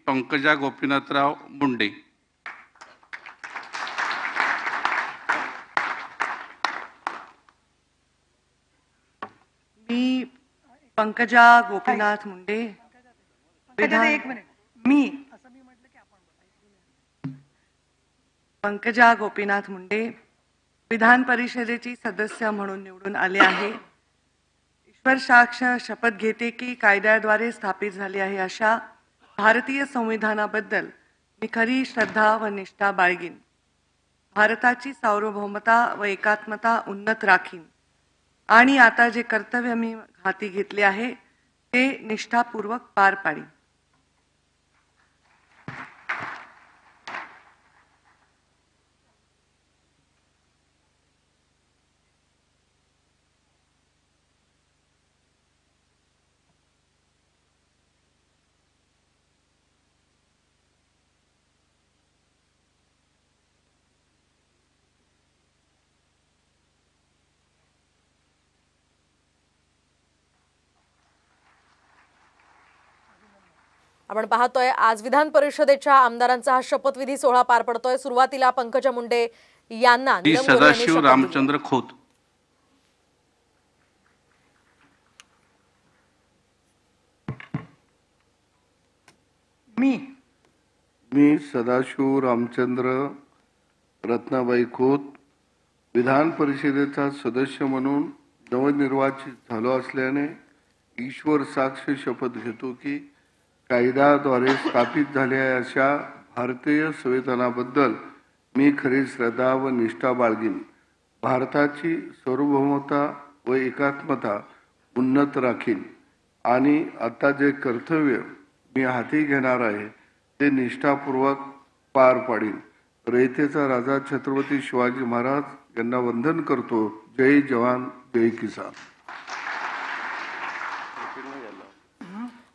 पंकजा गोपीनाथराव मुंडे। मी पंकजा गोपीनाथ मुंडे पंकजा गोपीनाथ मुंडे विधान परिषदेची सदस्य म्हणून निवडून आले आहे। ईश्वर साक्ष शपथ घेते की कायद्याद्वारे स्थापित झाली आहे अशा भारतीय संविधानाबद्दल मी खरी श्रद्धा व निष्ठा बाळगीन। भारताची सार्वभौमता व एकात्मता उन्नत राखीन आणि आता जे कर्तव्य मी हाती घेतले आहे ते निष्ठापूर्वक पार पाडीन। आपण पाहतोय आज विधान परिषदेच्या आमदारांचा हा शपथविधी सोहळा पार पडतोय। सुरुवातीला पंकजा मुंडे यांना सदाशिव रामचंद्र खोत। मी सदाशिव रामचंद्र रत्नाबाई खोत विधान परिषदेचा सदस्य म्हणून नवनिर्वाचित झालो असल्याने ईश्वर साक्ष शपथ घेतो की कायद्याद्वारे स्थापित झालेल्या अशा भारतीय संविधानाबद्दल मी खरी श्रद्धा व निष्ठा बाळगीन। भारताची सार्वभौमता व एकात्मता उन्नत राखीन आणि आता जे कर्तव्य मी हाती घेणार आहे ते निष्ठापूर्वक पार पाडीन। रयतेचा राजा छत्रपती शिवाजी महाराज यांना वंदन करतो। जय जवान जय किसान।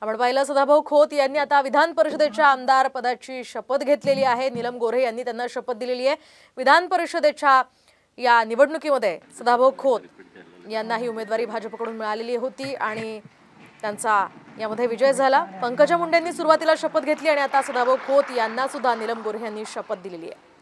आपण पाहिलं सदाभाऊ खोत यांनी आता विधान परिषदेच्या आमदार पदाची शपथ घेतलेली आहे। नीलम गोऱ्हे यांनी त्यांना शपथ दिलेली आहे। विधान परिषदेच्या या निवडणुकीमध्ये सदाभाऊ खोत यांना ही उमेदवारी भाजपकडून मिळालेली होती आणि त्यांचा यामध्ये विजय झाला। पंकजा मुंडेंनी सुरुवातीला शपथ घेतली आणि आता सदाभाऊ खोत यांना सुद्धा नीलम गोऱ्हे यांनी शपथ दिलेली आहे।